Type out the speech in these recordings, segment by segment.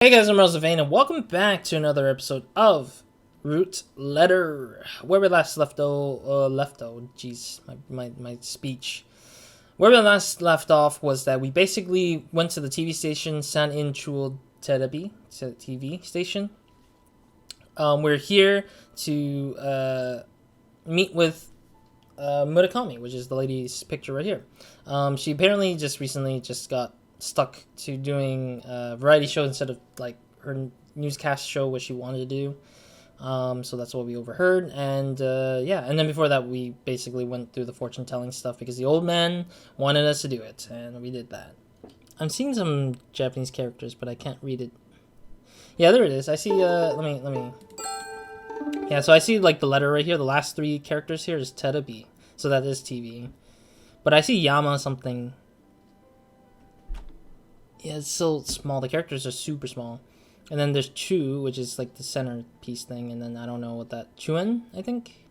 Hey guys, I'm RozaldVane, and welcome back to another episode of Root Letter. Where we last jeez, my speech. Where we last left off was that we basically went to the TV station, San In Chul Terabi TV station. We're here to meet with Murakami, which is the lady's picture right here. She apparently recently got stuck to doing a variety show instead of like her newscast show, what she wanted to do. So that's what we overheard, and yeah, and then before that we basically went through the fortune telling stuff because the old man wanted us to do it, and we did that. I'm seeing some Japanese characters, but I can't read it. Yeah, there it is. I see. Let me. Yeah, so I see like the letter right here. The last three characters here is Terabi, so that is TV. But I see Yama something. Yeah, it's so small. The characters are super small. And then there's Chu, which is like the centerpiece thing. And then I don't know what that... Chuen, I think?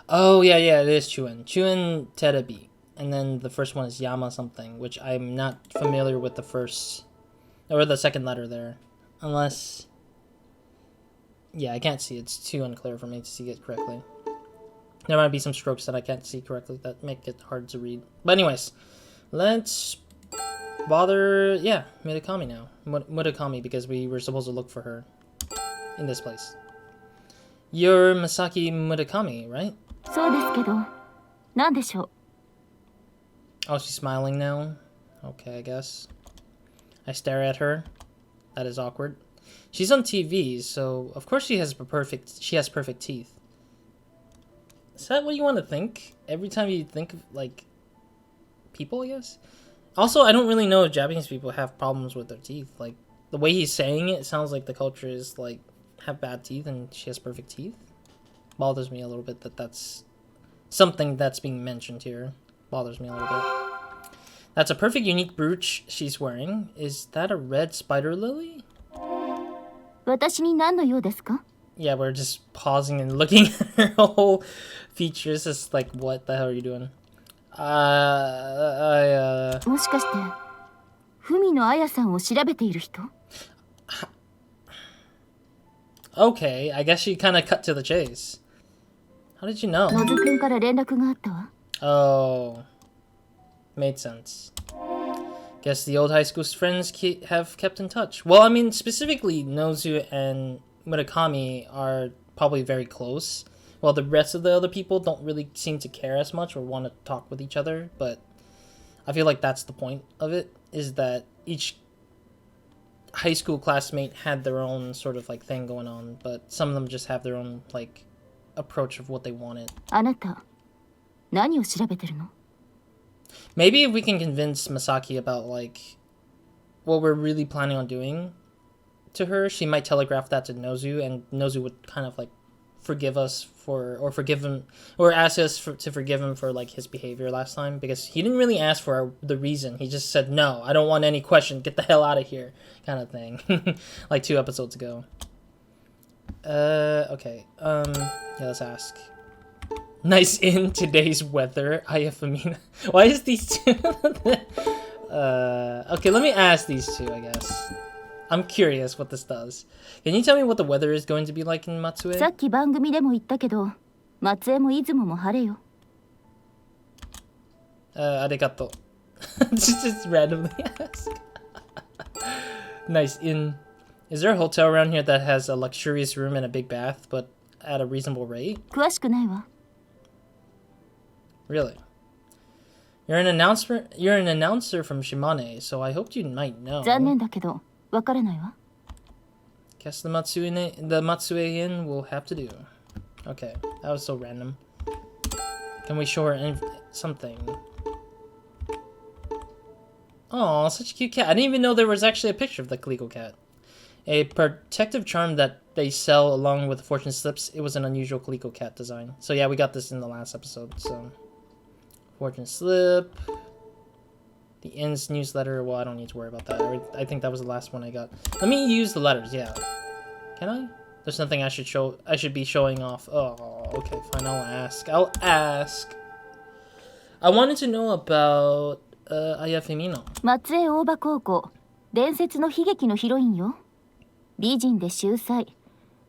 Oh, yeah, it is Chuen. Chuen Terabi. And then the first one is Yama something, which I'm not familiar with the first... Or the second letter there. Unless... Yeah, I can't see. It's too unclear for me to see it correctly. There might be some strokes that I can't see correctly that make it hard to read. But anyways, let's... Murakami now. Murakami, because we were supposed to look for her in this place. You're Masaki Murakami, right? Oh, she's smiling now? Okay, I guess. I stare at her. That is awkward. She's on TV, so of course she has perfect teeth. Is that what you want to think? Every time you think of, like, people, I guess? Also, I don't really know if Japanese people have problems with their teeth. Like, the way he's saying it, it sounds like the culture is, like, have bad teeth and she has perfect teeth. Bothers me a little bit that that's something that's being mentioned here. Bothers me a little bit. That's a perfect unique brooch she's wearing. Is that a red spider lily? Yeah, we're just pausing and looking at her whole features. It's like, what the hell are you doing? Okay, I guess she kind of cut to the chase. How did you know? Oh, made sense. Guess the old high school friends have kept in touch. Well, I mean, specifically, Nozu and Murakami are probably very close. Well, the rest of the other people don't really seem to care as much or want to talk with each other, but I feel like that's the point of it, is that each high school classmate had their own sort of like thing going on, but some of them just have their own like approach of what they wanted. Maybe if we can convince Masaki about like what we're really planning on doing to her, she might telegraph that to Nozu, and Nozu would kind of like forgive us forgive him, or ask us to forgive him for like his behavior last time, because he didn't really ask for the reason. He just said, no, I don't want any question, get the hell out of here, kind of thing. Like 2 episodes ago. Okay, yeah, let's ask. Nice in today's weather, Ayafamina. Why is these two? Okay, let me ask these two, I guess. I'm curious what this does. Can you tell me what the weather is going to be like in Matsue? Arigato. Just randomly ask. Nice in. Is there a hotel around here that has a luxurious room and a big bath, but at a reasonable rate? Really? You're an announcer from Shimane, so I hoped you might know. Guess the Matsue Inn will have to do. Okay, that was so random. Can we show her something? Oh, such a cute cat. I didn't even know there was actually a picture of the Calico cat. A protective charm that they sell along with the fortune slips. It was an unusual Calico cat design. So yeah, we got this in the last episode. So, fortune slip. The inn's newsletter. Well, I don't need to worry about that. I think that was the last one I got. Let me use the letters. Yeah. Can I? There's nothing I should be showing off. Oh, okay, fine. I'll ask. I wanted to know about Ayafemino. 伝説の悲劇のヒロインよ。美人で秀才、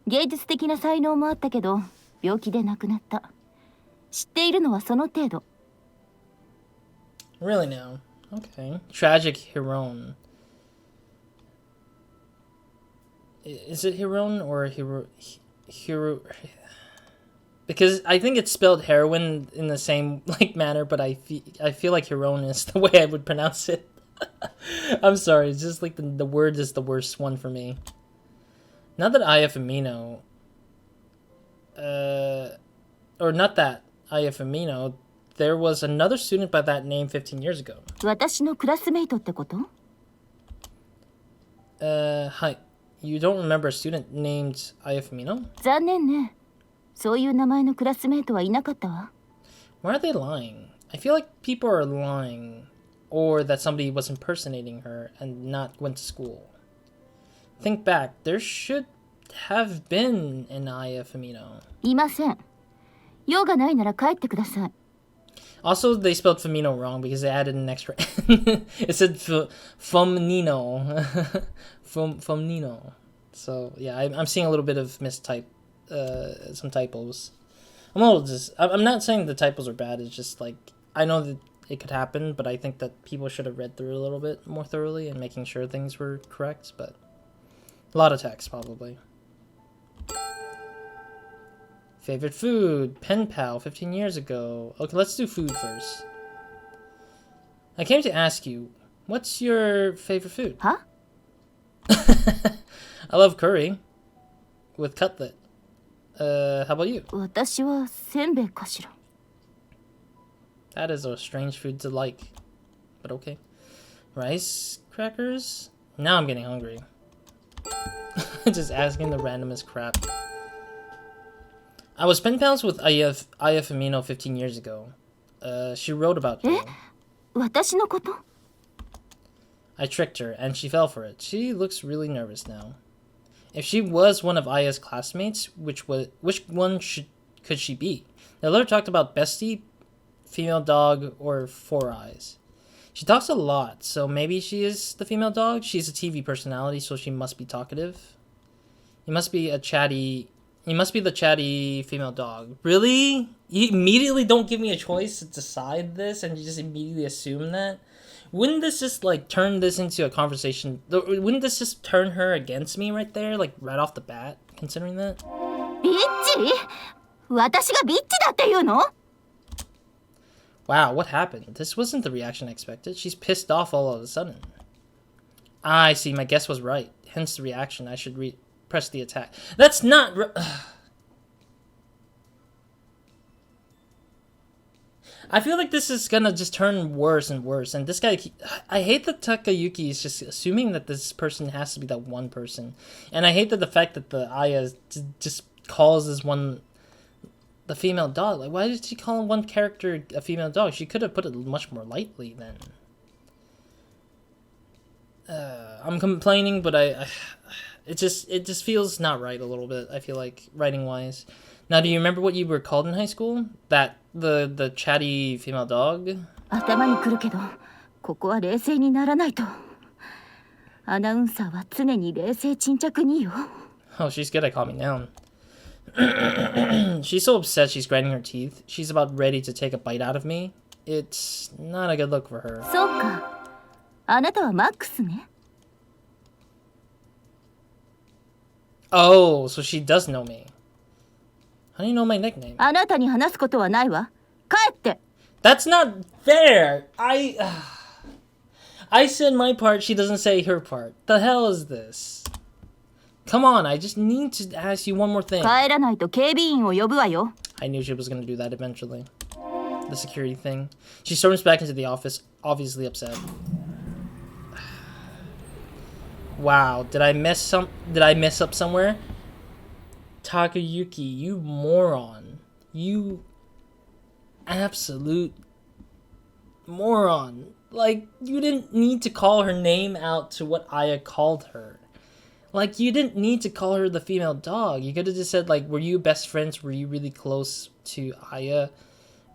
芸術的な才能もあったけど病気で亡くなった。知っているのはその程度。 Really now? Okay. Tragic heroine. Is it heroine or hero? Because I think it's spelled heroin in the same like manner, but I feel like heroine is the way I would pronounce it. I'm sorry, it's just like the word is the worst one for me. Not that Aya Femino, or not that Aya Femino, there was another student by that name 15 years ago. 私のクラスメイトってこと？ Hi. You don't remember a student named Aya Femino? 残念ね。そういう名前のクラスメイトはいなかったわ。 Why are they lying? I feel like people are lying, or that somebody was impersonating her and not went to school. Think back, there should have been an Aya Femino. いません。用がないなら帰ってください。 Also, they spelled Femino wrong because they added an extra N. It said Femnino. Femnino. So, yeah, I'm seeing a little bit of some typos. I'm not saying the typos are bad, it's just like, I know that it could happen, but I think that people should have read through a little bit more thoroughly and making sure things were correct, but a lot of text, probably. Favorite food, pen pal, 15 years ago. Okay, let's do food first. I came to ask you, what's your favorite food? Huh? I love curry with cutlet. How about you? 私はせんべいかしら。 That is a strange food to like, but okay. Rice crackers? Now I'm getting hungry. Just asking the randomest crap. I was pen pals with Aya Femino 15 years ago. She wrote about you. 私のこと？ I tricked her, and she fell for it. She looks really nervous now. If she was one of Aya's classmates, which one could she be? The letter talked about bestie, female dog, or four eyes. She talks a lot, so maybe she is the female dog. She's a TV personality, so she must be talkative. You must be the chatty female dog. Really? You immediately don't give me a choice to decide this, and you just immediately assume that? Wouldn't this just, like, turn this into a conversation? Wouldn't this just turn her against me right there, like, right off the bat, considering that? ビッチ？私がビッチだって言うの？ Wow, what happened? This wasn't the reaction I expected. She's pissed off all of a sudden. Ah, I see. My guess was right. Hence the reaction. I should press the attack. That's not... I feel like this is gonna just turn worse and worse. And this guy... I hate that Takayuki is just assuming that this person has to be that one person. And I hate that the fact that the Aya just calls this one... the female dog. Like, why did she call one character a female dog? She could have put it much more lightly then. I'm complaining, but it just feels not right a little bit. I feel like writing wise. Now, do you remember what you were called in high school? That the chatty female dog? 頭にくるけど、ここは冷静にならないと。アナウンサーは常に冷静沈着によ。Oh, she's good at calming down. She's so upset she's grinding her teeth. She's about ready to take a bite out of me. It's not a good look for her. そうか。あなたはマックスね。Oh, so she does know me. How do you know my nickname? あなたに話すことはないわ。帰って。 That's not fair. I said my part, she doesn't say her part. The hell is this? Come on, I just need to ask you one more thing. 帰らないと警備員を呼ぶわよ。 I knew she was going to do that eventually. The security thing. She storms back into the office, obviously upset. Wow, did I mess up somewhere? Takayuki, you moron. You absolute moron. Like, you didn't need to call her name out to what Aya called her. Like, you didn't need to call her the female dog. You could have just said, like, were you best friends? Were you really close to Aya?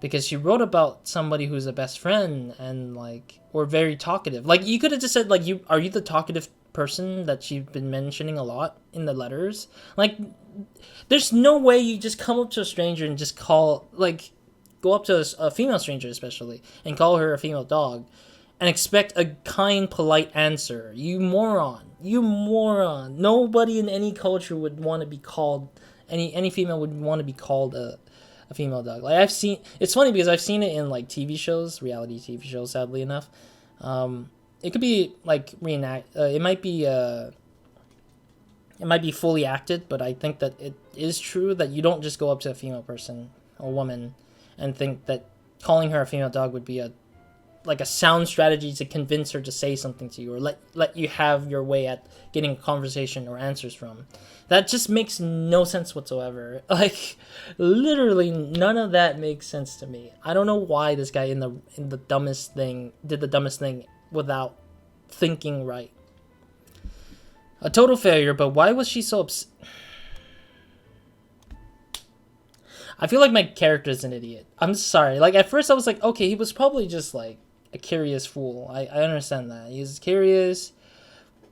because she wrote about somebody who's a best friend and like, or very talkative. Like, you could have just said like, are you the talkative person that she's been mentioning a lot in the letters? Like, there's no way you just come up to a stranger and just go up to a female stranger especially and call her a female dog and expect a kind, polite answer. You moron. You moron. Nobody in any culture would want to be called, any female would want to be called a female dog. Like, it's funny because I've seen it in like TV shows, reality TV shows, sadly enough. It could be like it might be fully acted, but I think that it is true that you don't just go up to a female person or woman and think that calling her a female dog would be a sound strategy to convince her to say something to you or let you have your way at getting a conversation or answers from. That just makes no sense whatsoever. Like, literally none of that makes sense to me. I don't know why this guy in the dumbest thing did the dumbest thing without thinking right. A total failure, but why was she so upset? I feel like my character is an idiot. I'm sorry. Like, at first I was like, okay, he was probably just like a curious fool. I understand that. He's curious,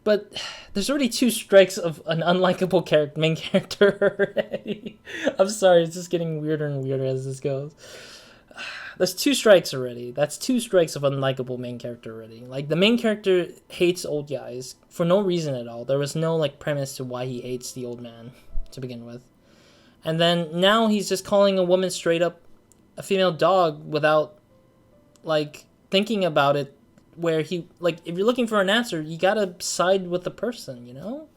but there's already 2 strikes of an unlikable main character already. I'm sorry, it's just getting weirder and weirder as this goes. There's 2 strikes already. That's 2 strikes of unlikable main character already. Like, the main character hates old guys for no reason at all. There was no like premise to why he hates the old man to begin with. And then now he's just calling a woman straight up a female dog without like thinking about it, where he, like, if you're looking for an answer, you gotta side with the person, you know?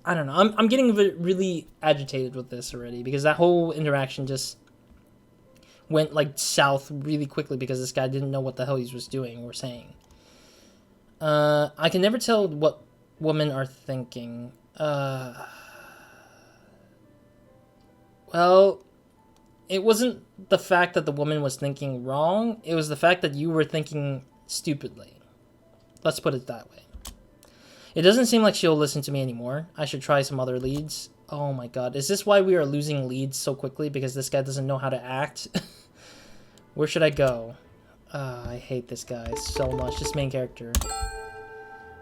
I don't know. I'm getting really agitated with this already because that whole interaction just went like south really quickly because this guy didn't know what the hell he was doing or saying. I can never tell what women are thinking. Well, it wasn't the fact that the woman was thinking wrong. It was the fact that you were thinking stupidly. Let's put it that way. It doesn't seem like she'll listen to me anymore. I should try some other leads. Oh my god. Is this why we are losing leads so quickly? Because this guy doesn't know how to act? Where should I go? I hate this guy so much. This main character.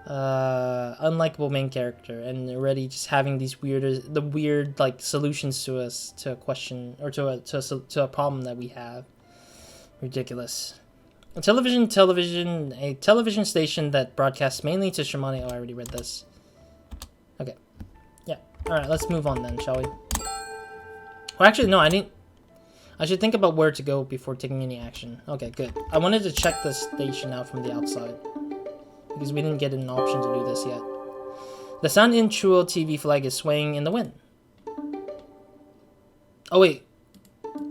Unlikable main character, and already just having these weird like solutions to a question or to a problem that we have. Ridiculous. A television station that broadcasts mainly to shamanic. Oh, I already read this. Okay. Yeah. All right. Let's move on then, shall we? Well, actually, no. I didn't. I should think about where to go before taking any action. Okay, good. I wanted to check the station out from the outside, because we didn't get an option to do this yet. The San In Chuo TV flag is swaying in the wind. Oh, wait.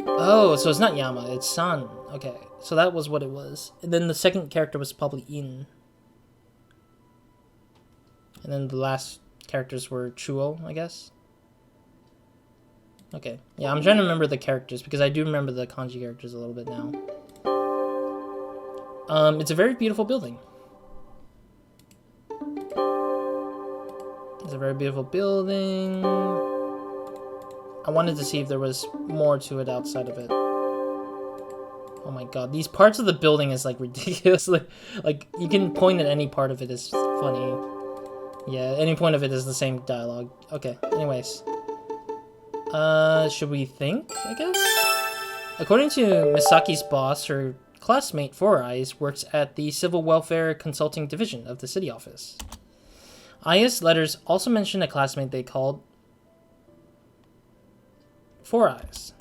Oh, so it's not Yama, it's San. Okay, so that was what it was. And then the second character was probably In. And then the last characters were Chuo, I guess. Okay, yeah, I'm trying to remember the characters, because I do remember the kanji characters a little bit now. It's a very beautiful building. It's a very beautiful building. I wanted to see if there was more to it outside of it. Oh my god, these parts of the building is like ridiculous. Like you can point at any part of it is funny. Yeah, any point of it is the same dialogue. Okay, anyways. Should we think, I guess? According to Misaki's boss, her classmate Four Eyes works at the Civil Welfare Consulting Division of the city office. Aya's letters also mention a classmate they called Four Eyes.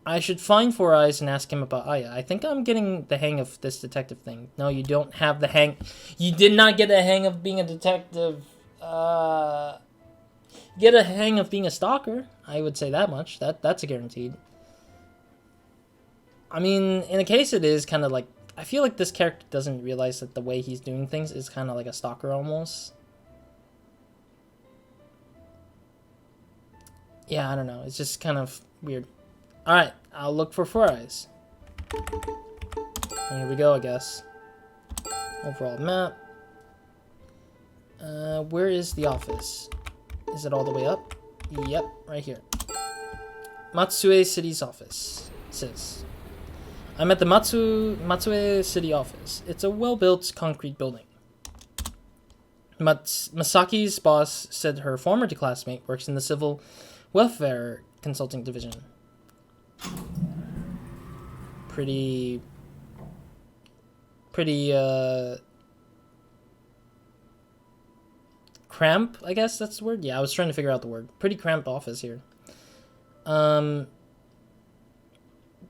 I should find Four Eyes and ask him about Aya. I think I'm getting the hang of this detective thing. No, you don't have the hang. You did not get the hang of being a detective. Get a hang of being a stalker. I would say that much. That's a guaranteed. I mean, in a case it is kind of like, I feel like this character doesn't realize that the way he's doing things is kind of like a stalker almost. Yeah, I don't know. It's just kind of weird. Alright, I'll look for Four Eyes. Here we go, I guess. Overall map. Where is the office? Is it all the way up? Yep, right here. Matsue City's office. Says. I'm at the Matsue City office. It's a well-built concrete building. Masaki's boss said her former classmate works in the civil welfare consulting division. Pretty cramp, I guess that's the word. Yeah, I was trying to figure out the word. Pretty cramped office here.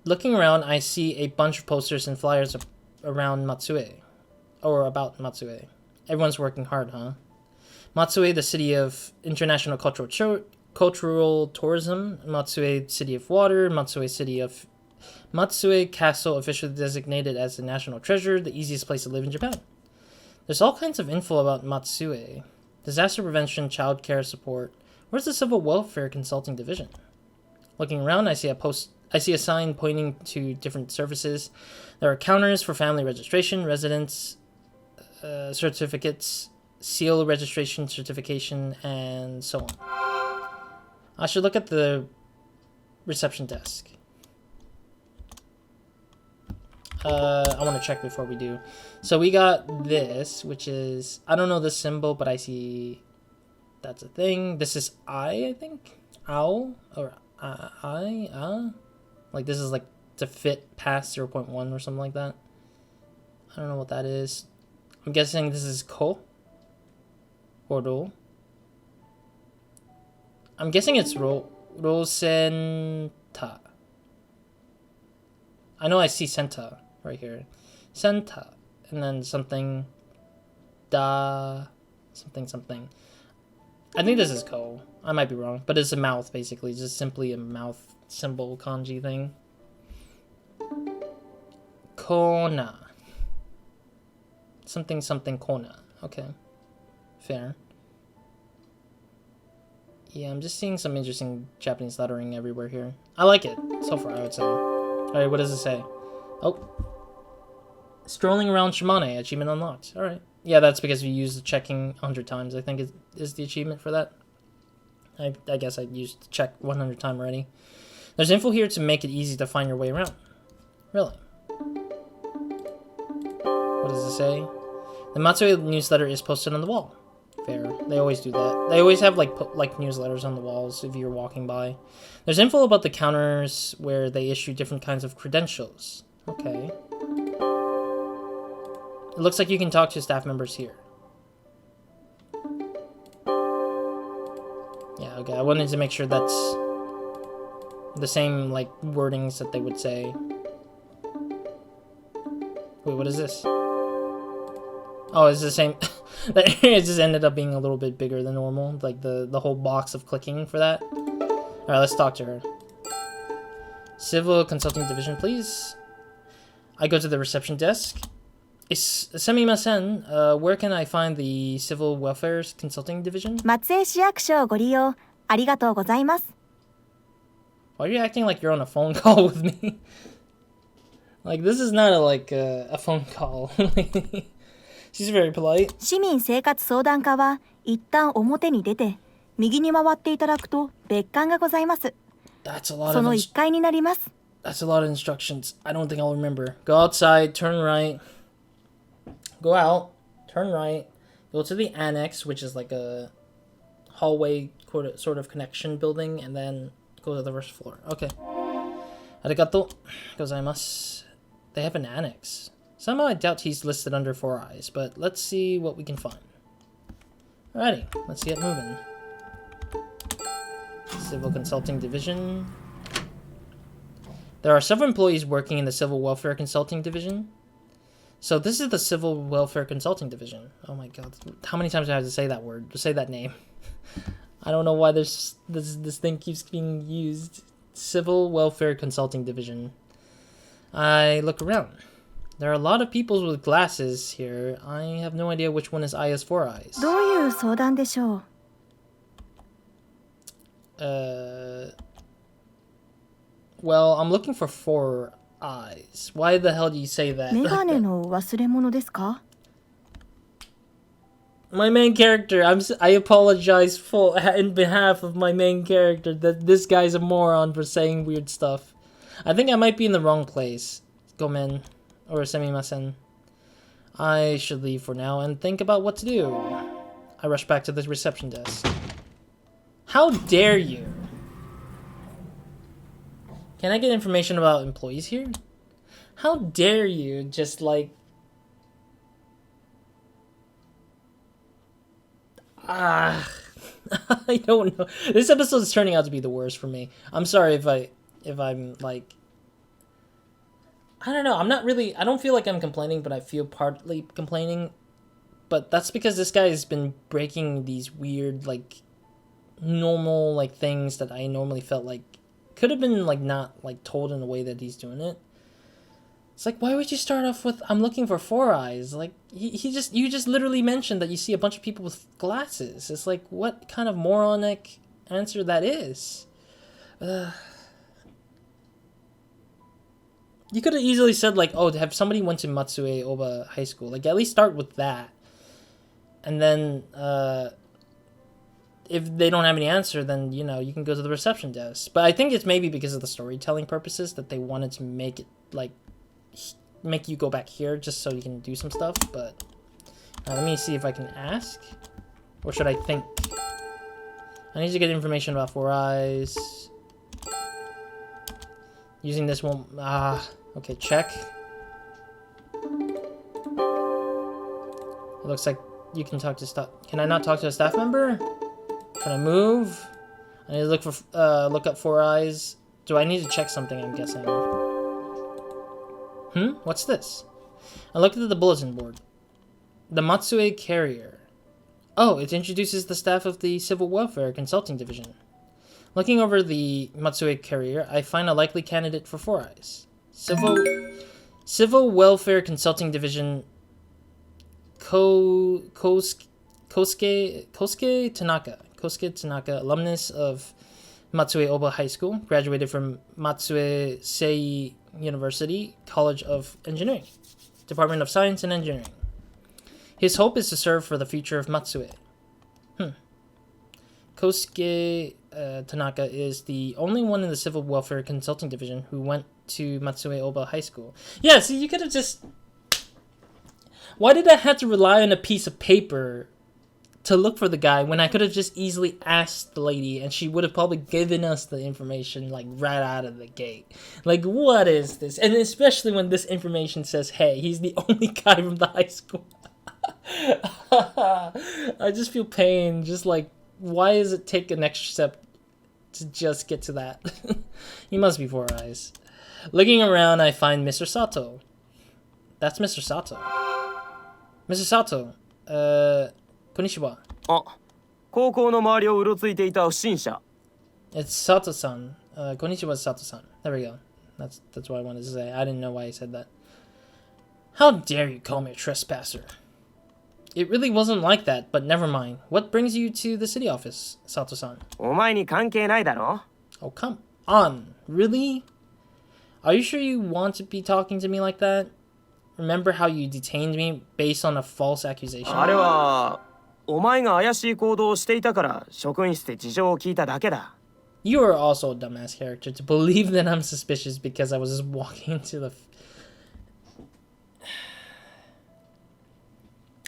Looking around, I see a bunch of posters and flyers around Matsue, or about Matsue. Everyone's working hard, huh? Matsue, the city of international cultural tourism. Matsue, city of water. Matsue Castle, officially designated as the national treasure, the easiest place to live in Japan. There's all kinds of info about Matsue. Disaster prevention, child care support. Where's the civil welfare consulting division? Looking around, I see a sign pointing to different services. There are counters for family registration, residence certificates, seal registration, certification, and so on. I should look at the reception desk. I want to check before we do. So we got this, which is, I don't know the symbol, but I see that's a thing. This is I think. Ow? Or like this is like to fit past 0.1 or something like that. I don't know what that is. I'm guessing this is ko or ro. I'm guessing it's rosenta. I know I see senta right here. Senta. And then something da something. I think this is ko. I might be wrong, but it's a mouth basically, just simply a mouth symbol kanji thing. Kona. Something kona. Okay. Fair. Yeah, I'm just seeing some interesting Japanese lettering everywhere here. I like it so far, I would say. Alright, what does it say? Oh. Strolling around Shimane, achievement unlocked. Alright. Yeah, that's because you used the checking 100 times, I think is the achievement for that. I guess I used the check 100 times already. There's info here to make it easy to find your way around. Really? What does it say? The Matsue newsletter is posted on the wall. Fair. They always do that. They always have like newsletters on the walls if you're walking by. There's info about the counters where they issue different kinds of credentials. Okay. It looks like you can talk to staff members here. Yeah, okay. I wanted to make sure that's the same like wordings that they would say. Wait, what is this? Oh, it's the same. It just ended up being a little bit bigger than normal. Like the whole box of clicking for that. Alright, let's talk to her. Civil Consulting Division, please. I go to the reception desk. Semimasen, where can I find the Civil Welfare Consulting Division? 松江市役所をご利用ありがとうございます。 Why are you acting like you're on a phone call with me? Like, this is not a phone call. She's very polite. 市民生活相談課は一旦表に出て右に回っていただくと別館がございます。 That's a lot そ of の1階になります。 That's a lot of instructions. I don't think I'll remember. Go outside, turn right. Go out, turn right. Go to the annex, which is like a hallway sort of connection building, and then go to the first floor. Okay. Arigato gozaimasu. They have an annex. Somehow I doubt he's listed under 4 eyes, but let's see what we can find. Alrighty, let's get moving. Civil Consulting Division. There are several employees working in the Civil Welfare Consulting Division. So this is the Civil Welfare Consulting Division. Oh my god, how many times do I have to say that word? To say that name. I don't know why this thing keeps being used. Civil Welfare Consulting Division. I look around. There are a lot of people with glasses here. I have no idea which one is I as 4 eyes. どういう相談でしょう? Well, I'm looking for 4 eyes. Why the hell do you say that? メガネの忘れ物ですか? My main character, I apologize in behalf of my main character that this guy's a moron for saying weird stuff. I think I might be in the wrong place. gomen or semimasen. I should leave for now and think about what to do. I rush back to the reception desk. How dare you? Can I get information about employees here? How dare you just like... I don't know. This episode is turning out to be the worst for me. I'm sorry if I'm like... I don't know. I'm not really... I don't feel like I'm complaining, but I feel partly complaining. But that's because this guy has been breaking these weird, like, normal, like, things that I normally felt like could have been, like, not, like, told in a way that he's doing it. It's like, why would you start off with, I'm looking for 4 eyes? Like, you just literally mentioned that you see a bunch of people with glasses. It's like, what kind of moronic answer that is? You could have easily said, like, oh, have somebody went to Matsue Oba High School. Like, at least start with that. And then, if they don't have any answer, then, you know, you can go to the reception desk. But I think it's maybe because of the storytelling purposes that they wanted to make it, like, make you go back here just so you can do some stuff. But let me see if I can ask. Or should I think? I need to get information about 4 eyes. Using this one. Okay, check. It looks like you can talk to staff. Can I not talk to a staff member? Can I move? I need to look up 4 eyes. Do I need to check something, I'm guessing? What's this? I looked at the bulletin board. The Matsue Carrier. Oh, it introduces the staff of the Civil Welfare Consulting Division. Looking over the Matsue Carrier, I find a likely candidate for 4 eyes. Civil Welfare Consulting Division Kosuke Tanaka. Kosuke Tanaka, alumnus of Matsue Oba High School, graduated from Matsue Sei University College of Engineering, Department of Science and Engineering. His hope is to serve for the future of Matsue. Kosuke Tanaka is the only one in the Civil Welfare Consulting Division who went to Matsue Oba High School. Yeah, see, you could have just... Why did I have to rely on a piece of paper to look for the guy when I could have just easily asked the lady and she would have probably given us the information, like, right out of the gate? Like, what is this? And especially when this information says, hey, he's the only guy from the high school. I just feel pain. Just like, why does it take an extra step to just get to that? He must be 4 eyes. Looking around, I find Mr. Sato. That's Mr. Sato. Mr. Sato, konnichiwa. It's Sato-san. Konnichiwa, Sato-san. There we go. That's what I wanted to say. I didn't know why he said that. How dare you call me a trespasser? It really wasn't like that, but never mind. What brings you to the city office, Sato-san? Oh, come on. Really? Are you sure you want to be talking to me like that? Remember how you detained me based on a false accusation? You are also a dumbass character to believe that I'm suspicious because I was just walking into the...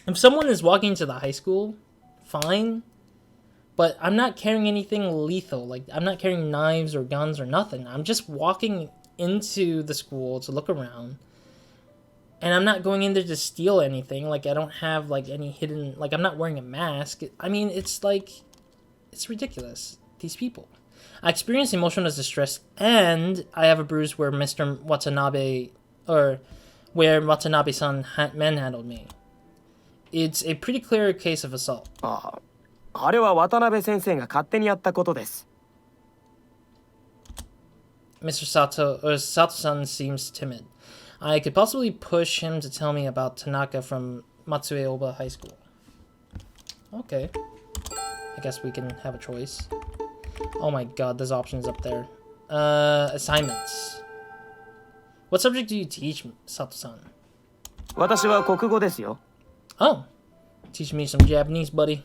If someone is walking to the high school, fine. But I'm not carrying anything lethal. Like, I'm not carrying knives or guns or nothing. I'm just walking into the school to look around. And I'm not going in there to steal anything. Like, I don't have, like, any hidden... Like, I'm not wearing a mask. I mean, it's, like... It's ridiculous. These people. I experienced emotional distress, and I have a bruise where Mr. Watanabe... Or, where Watanabe-san manhandled me. It's a pretty clear case of assault. Mr. Sato... Or Sato-san seems timid. I could possibly push him to tell me about Tanaka from Matsue Oba High School. Okay. I guess we can have a choice. Oh my god, there's options up there. Assignments. What subject do you teach, Sato-san? Oh. Teach me some Japanese, buddy.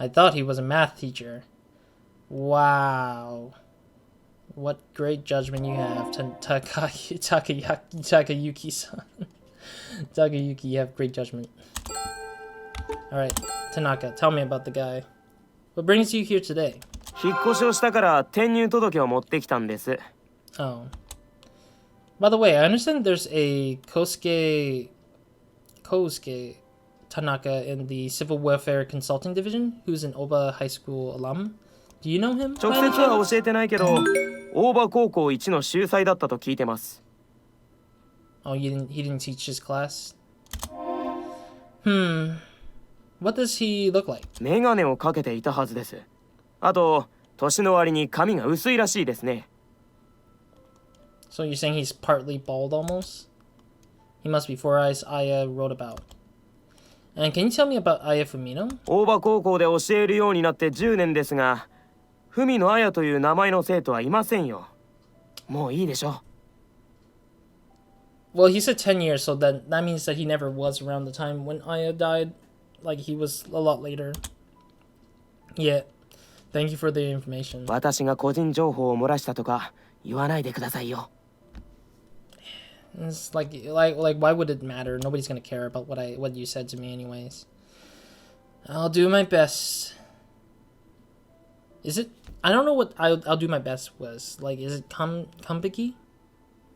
I thought he was a math teacher. Wow. What great judgment you have, Takayuki-san. Takayuki, you have great judgment. Alright, Tanaka, tell me about the guy. What brings you here today? 引っ越しをしたから転入届を持ってきたんです。 Oh. By the way, I understand there's a Kosuke Tanaka in the Civil Welfare Consulting Division who's an Oba High School alum. Do you know him? 直接は教えてないけど、大場高校一の秀才だったと聞いてます。 Oh, he didn't teach his class? What does he look like? メガネをかけていたはずです。あと、年の割に髪が薄いらしいですね。 So you're saying he's partly bald almost? He must be four eyes Aya wrote about. And can you tell me about Aya Fumino? 大場高校で教えるようになって10年ですが、文野綾という名前の生徒はいませんよ。もういいでしょ。 Well, he said 10 years, so that means that he never was around the time when Aya died. Like, he was a lot later. Yeah. Thank you for the information. 私が個人情報を漏らしたとか言わないでくださいよ。 It's like why would it matter? Nobody's gonna care about what you said to me anyways. I'll do my best. Is it? I don't know what I'll do my best was. Like, is it Kambiki?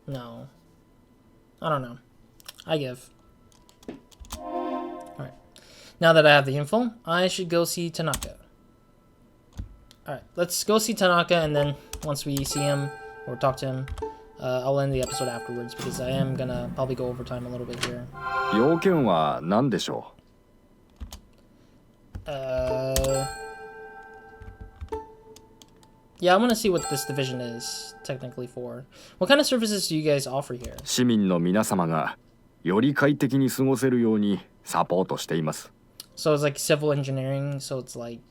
No. I don't know. I give. Alright. Now that I have the info, I should go see Tanaka. Alright, let's go see Tanaka, and then once we see him or talk to him, I'll end the episode afterwards because I am gonna probably go overtime a little bit here. 要件は何でしょう? Yeah, I want to see what this division is technically for. What kind of services do you guys offer here? 市民の皆様がより快適に過ごせるようにサポートしています。 So it's like civil engineering, so it's like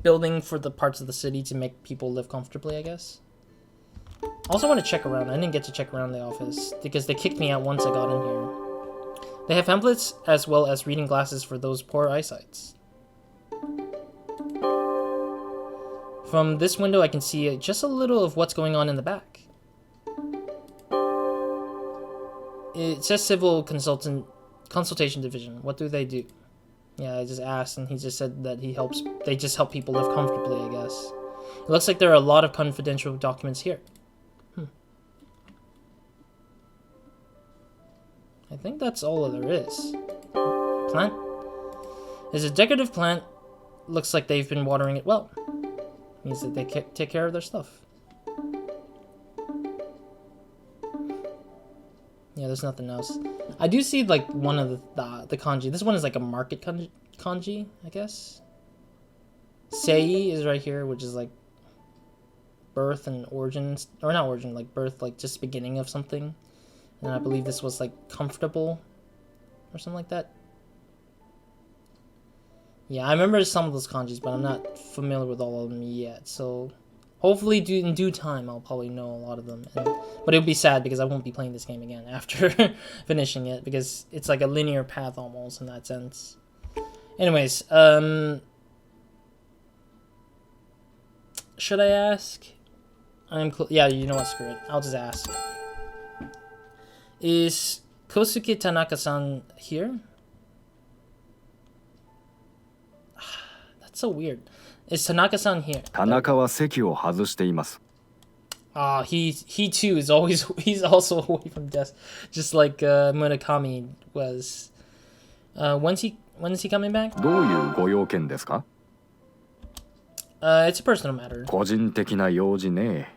building for the parts of the city to make people live comfortably, I guess. I also want to check around. I didn't get to check around the office because they kicked me out once I got in here. They have pamphlets as well as reading glasses for those poor eyesights. From this window, I can see just a little of what's going on in the back. It says Civil Consultation Division. What do they do? Yeah, I just asked, and he just said that they just help people live comfortably, I guess. It looks like there are a lot of confidential documents here. I think that's all there is. Plant. It's a decorative plant. Looks like they've been watering it well. Means that they take care of their stuff. Yeah, there's nothing else. I do see like one of the kanji. This one is like a market kanji, I guess. Sei is right here, which is like birth and origins, or not origin, like birth, like just beginning of something. And I believe this was like comfortable or something like that. Yeah, I remember some of those kanjis, but I'm not familiar with all of them yet. So hopefully in due time, I'll probably know a lot of them. But it would be sad because I won't be playing this game again after finishing it, because it's like a linear path almost in that sense. Anyways, should I ask? Yeah, you know what, screw it. I'll just ask. Is Kosuke Tanaka-san here? That's so weird. Is Tanaka-san here? 田中は席を外しています。 He too is always he's also away from desk, just like Murakami was. When is he coming back? どういうご用件ですか? It's a personal matter. 個人的な用事ね。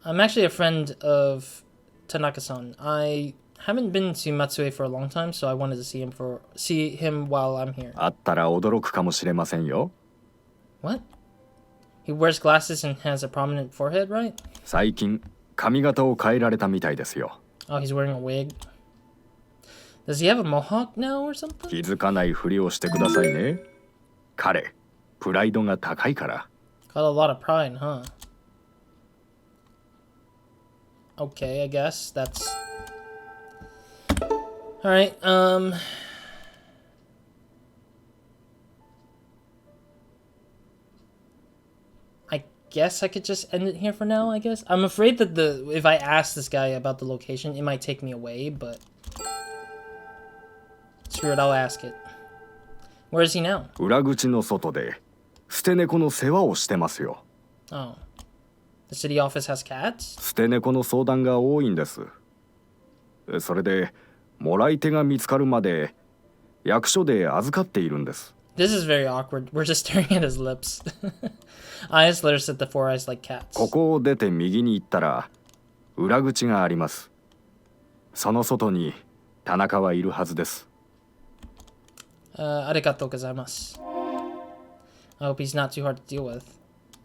I'm actually a friend of Tanaka-san. I haven't been to Matsue for a long time, so I wanted to see him while I'm here. 会ったら驚くかもしれませんよ。 What? He wears glasses and has a prominent forehead, right? 最近髪型を変えられたみたいですよ。 Oh, he's wearing a wig. Does he have a mohawk now or something? 気づかないふりをしてくださいね。彼、プライドが高いから。 Got a lot of pride, huh? Okay, I guess that's... Alright, I guess I could just end it here for now, I guess. I'm afraid that if I ask this guy about the location, it might take me away, but screw it, I'll ask it. Where is he now? 裏口の外で捨て猫の世話をしてますよ。 Oh. The city office has cats? 捨て猫の相談が多いんです。それでもらい手が見つかるまで役所で預かっているんです。 This is very awkward. We're just staring at his lips. Eyes letters at the four eyes like cats. ここを出て右に行ったら裏口があります。その外に田中はいるはずです。Arigatou gozaimasu. I hope he's not too hard to deal with.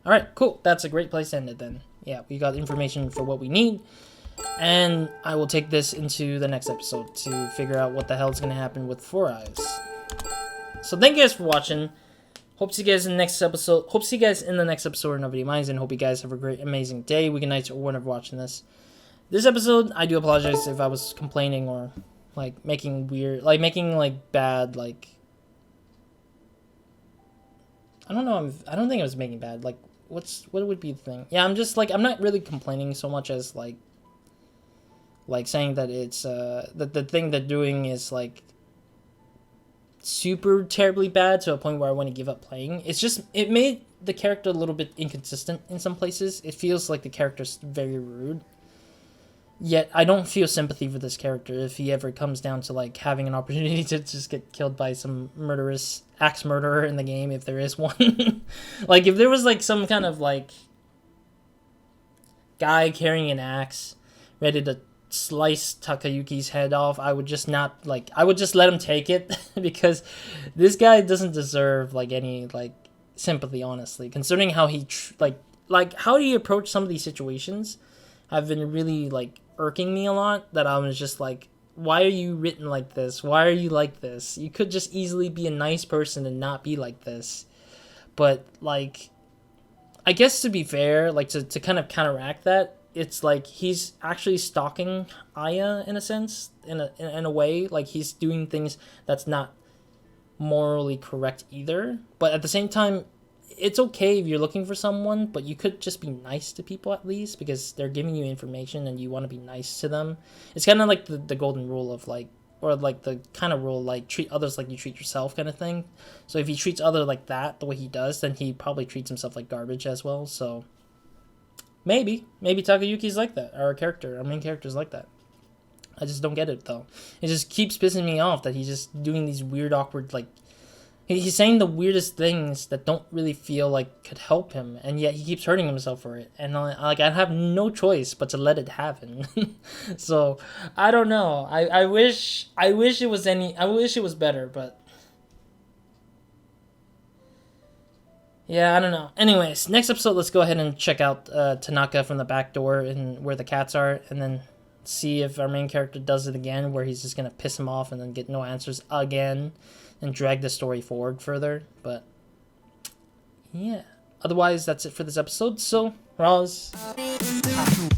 Alright, cool. That's a great place to end it then. Yeah, we got information for what we need. And I will take this into the next episode to figure out what the hell is going to happen with Four Eyes. So thank you guys for watching. Hope to see you guys in the next episode. Hope to see you guys in the next episode of Nobody Minds, and hope you guys have a great, amazing day, weekend, night, or whenever watching this. This episode, I do apologize if I was complaining or like making weird, like making like bad, like I don't know. I don't think I was making bad. Like what would be the thing? Yeah, I'm just like I'm not really complaining so much as like saying that it's that the thing they're doing is like super terribly bad to a point where I want to give up playing. It's just it made the character a little bit inconsistent in some places. It feels like the character's very rude. Yet I don't feel sympathy for this character if he ever comes down to like having an opportunity to just get killed by some murderous axe murderer in the game, if there is one. Like if there was like some kind of like guy carrying an axe ready to slice Takayuki's head off, I would just not like I would just let him take it because this guy doesn't deserve like any like sympathy, honestly, considering how he like how he approached some of these situations have been really like irking me a lot, that I was just like, why are you written like this? Why are you like this? You could just easily be a nice person and not be like this. But like I guess to be fair, like to kind of counteract that, it's like he's actually stalking Aya in a sense, in a way, like he's doing things that's not morally correct either. But at the same time, it's okay if you're looking for someone, but you could just be nice to people at least, because they're giving you information and you want to be nice to them. It's kind of like the golden rule of like, or like the kind of rule like treat others like you treat yourself kind of thing. So if he treats others like that, the way he does, then he probably treats himself like garbage as well. So maybe Takayuki's like that. Our main character's like that. I just don't get it though. It just keeps pissing me off that he's just doing these weird, awkward, like he's saying the weirdest things that don't really feel like could help him, and yet he keeps hurting himself for it. And I have no choice but to let it happen. So I don't know. I wish it was better, but yeah, I don't know. Anyways, next episode, let's go ahead and check out Tanaka from the back door and where the cats are, and then see if our main character does it again, where he's just gonna piss him off and then get no answers again and drag the story forward further. But yeah, otherwise that's it for this episode. So Roz out.